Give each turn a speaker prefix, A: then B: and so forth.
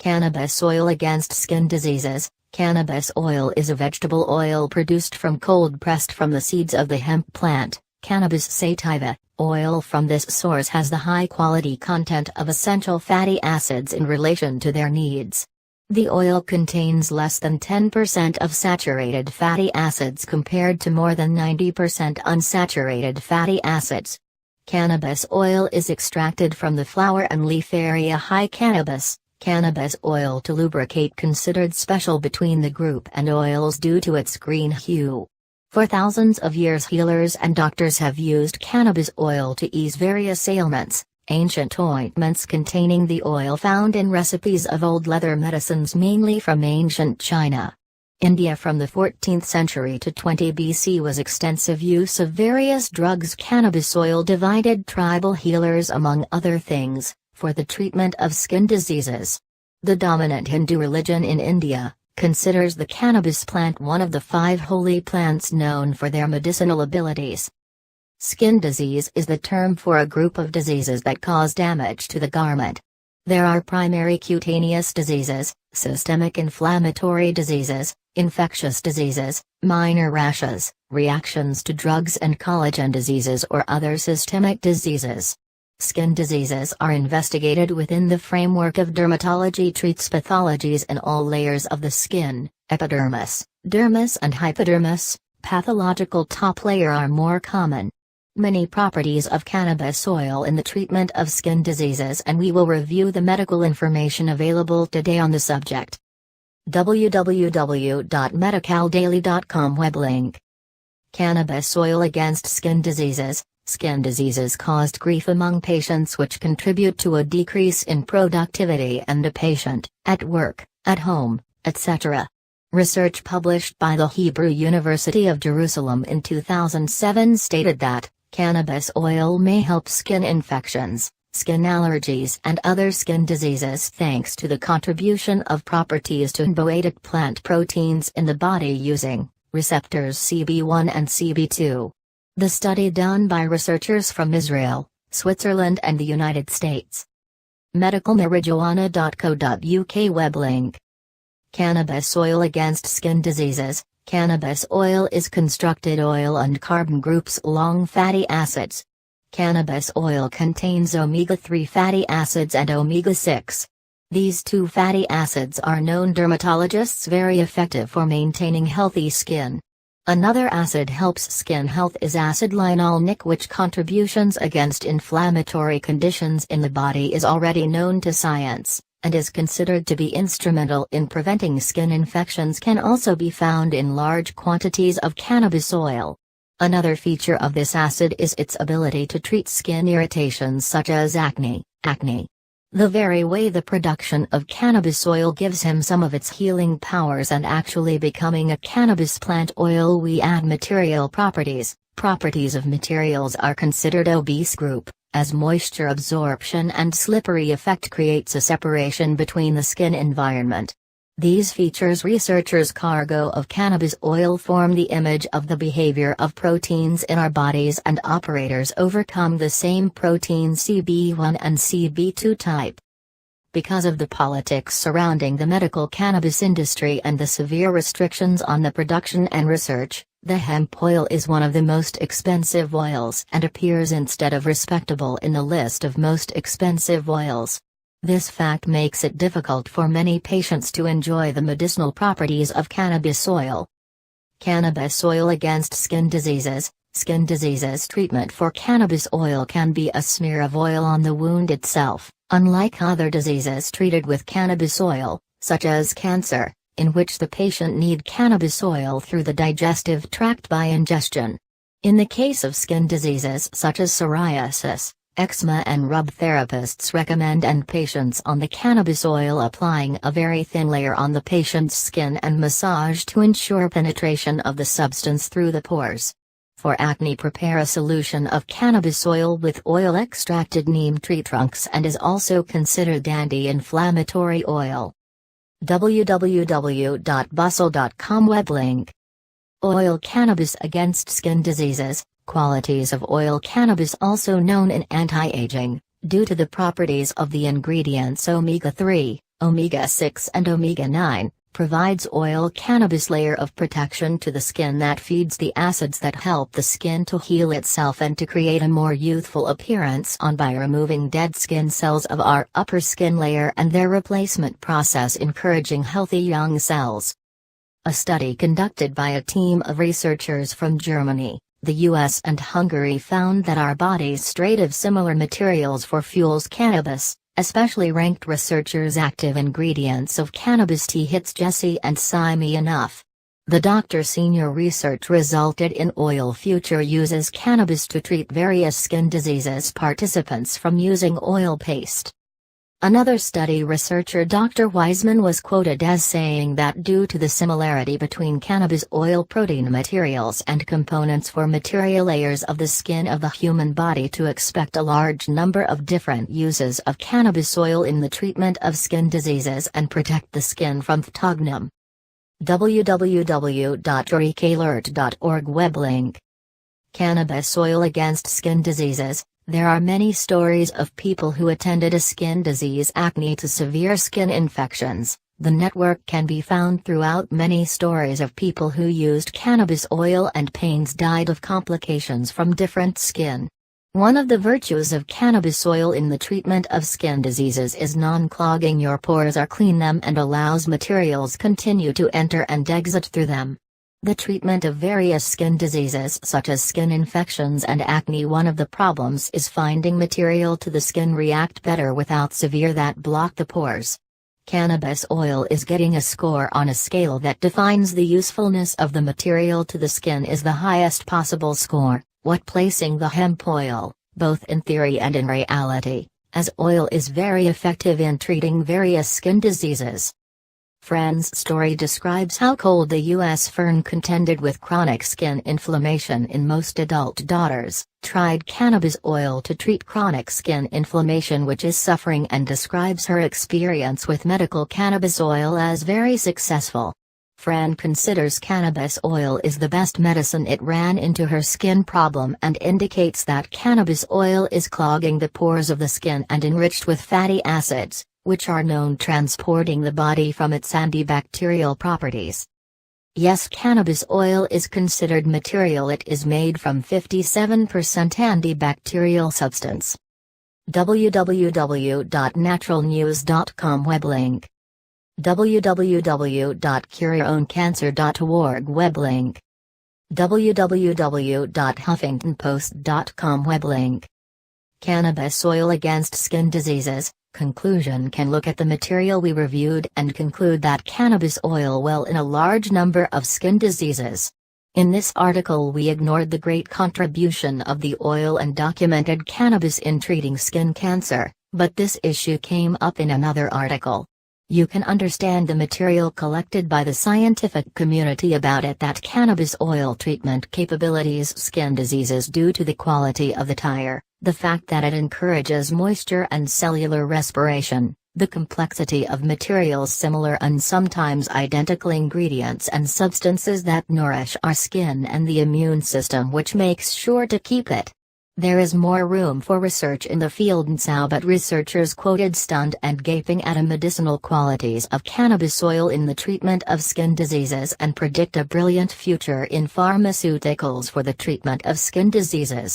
A: Cannabis oil against skin diseases. Cannabis oil is a vegetable oil produced from cold-pressed from the seeds of the hemp plant, Cannabis sativa. Oil from this source has the high-quality content of essential fatty acids in relation to their needs. The oil contains less than 10% of saturated fatty acids compared to more than 90% unsaturated fatty acids. Cannabis oil is extracted from the flower and leaf area high cannabis. Cannabis oil to lubricate considered special between the group and oils due to its green hue. For thousands of years healers and doctors have used cannabis oil to ease various ailments. Ancient ointments containing the oil found in recipes of old leather medicines mainly from ancient China. India from the 14th century to 20 BC was extensive use of various drugs. Cannabis oil divided tribal healers among other things, for the treatment of skin diseases. The dominant Hindu religion in India considers the cannabis plant one of the 5 holy plants known for their medicinal abilities. Skin disease is the term for a group of diseases that cause damage to the garment. There are primary cutaneous diseases, systemic inflammatory diseases, infectious diseases, minor rashes, reactions to drugs and collagen diseases or other systemic diseases. Skin diseases are investigated within the framework of dermatology. Treats pathologies in all layers of the skin, epidermis, dermis and hypodermis. Pathological top layer are more common. Many properties of cannabis oil in the treatment of skin diseases, and we will review the medical information available today on the subject. www.medicaldaily.com web link. Cannabis oil against skin diseases. Skin diseases caused grief among patients which contribute to a decrease in productivity and a patient, at work, at home, etc. Research published by the Hebrew University of Jerusalem in 2007 stated that cannabis oil may help skin infections, skin allergies and other skin diseases thanks to the contribution of properties to symbiotic plant proteins in the body using receptors CB1 and CB2. The study done by researchers from Israel, Switzerland and the United States. medicalmarijuana.co.uk web link. Cannabis oil against skin diseases. Cannabis oil is constructed oil and carbon groups long fatty acids. Cannabis oil contains omega-3 fatty acids and omega-6. These 2 fatty acids are known dermatologists very effective for maintaining healthy skin. Another acid helps skin health is acid linolenic, which contributions against inflammatory conditions in the body is already known to science, and is considered to be instrumental in preventing skin infections. Can also be found in large quantities of cannabis oil. Another feature of this acid is its ability to treat skin irritations such as acne. The very way the production of cannabis oil gives him some of its healing powers, and actually becoming a cannabis plant oil we add material properties. Properties of materials are considered obese group, as moisture absorption and slippery effect creates a separation between the skin environment. These features researchers' cargo of cannabis oil form the image of the behavior of proteins in our bodies, and operators overcome the same protein CB1 and CB2 type. Because of the politics surrounding the medical cannabis industry and the severe restrictions on the production and research, the hemp oil is one of the most expensive oils and appears instead of respectable in the list of most expensive oils. This fact makes it difficult for many patients to enjoy the medicinal properties of cannabis oil. Cannabis oil against skin diseases. Skin diseases treatment for cannabis oil can be a smear of oil on the wound itself, unlike other diseases treated with cannabis oil, such as cancer, in which the patient need cannabis oil through the digestive tract by ingestion. In the case of skin diseases such as psoriasis, eczema and rub, therapists recommend and patients on the cannabis oil, applying a very thin layer on the patient's skin and massage to ensure penetration of the substance through the pores. For acne, prepare a solution of cannabis oil with oil extracted neem tree trunks and is also considered anti-inflammatory oil. www.bustle.com web link. Oil cannabis against skin diseases. Qualities of oil cannabis, also known in anti-aging, due to the properties of the ingredients omega-3, Omega-6 and omega-9, provides oil cannabis layer of protection to the skin that feeds the acids that help the skin to heal itself and to create a more youthful appearance by removing dead skin cells of our upper skin layer and their replacement process encouraging healthy young cells. A study conducted by a team of researchers from Germany, the US and Hungary found that our body's trade of similar materials for fuels cannabis, especially ranked researchers active ingredients of cannabis THC and CBD enough. The doctor senior research resulted in oil future uses cannabis to treat various skin diseases participants from using oil paste. Another study researcher Dr. Wiseman was quoted as saying that due to the similarity between cannabis oil protein materials and components for material layers of the skin of the human body to expect a large number of different uses of cannabis oil in the treatment of skin diseases and protect the skin from phtognom. www.eurekalert.org web link. Cannabis oil against skin diseases. There are many stories of people who attended a skin disease acne to severe skin infections. The network can be found throughout many stories of people who used cannabis oil and pains died of complications from different skin. One of the virtues of cannabis oil in the treatment of skin diseases is non-clogging your pores or clean them and allows materials continue to enter and exit through them. The treatment of various skin diseases such as skin infections and acne. One of the problems is finding material to the skin react better without severe that block the pores. Cannabis oil is getting a score on a scale that defines the usefulness of the material to the skin is the highest possible score, what placing the hemp oil, both in theory and in reality, as oil is very effective in treating various skin diseases. Friend's story describes how cold the U.S. fern contended with chronic skin inflammation in most adult daughters, tried cannabis oil to treat chronic skin inflammation which is suffering and describes her experience with medical cannabis oil as very successful. Fran considers cannabis oil is the best medicine. It ran into her skin problem and indicates that cannabis oil is clogging the pores of the skin and enriched with fatty acids, which are known transporting the body from its antibacterial properties. Yes, cannabis oil is considered material. It is made from 57% antibacterial substance. www.naturalnews.com web link. www.cureyourOwnCancer.org web link. www.huffingtonpost.com web link. Cannabis oil against skin diseases. Conclusion: can look at the material we reviewed and conclude that cannabis oil well in a large number of skin diseases. In this article we ignored the great contribution of the oil and documented cannabis in treating skin cancer, but this issue came up in another article. You can understand the material collected by the scientific community about it that cannabis oil treatment capabilities skin diseases due to the quality of the tire, the fact that it encourages moisture and cellular respiration, the complexity of materials similar and sometimes identical ingredients and substances that nourish our skin and the immune system which makes sure to keep it. There is more room for research in the field now, but researchers quoted stunned and gaping at the medicinal qualities of cannabis oil in the treatment of skin diseases and predict a brilliant future in pharmaceuticals for the treatment of skin diseases.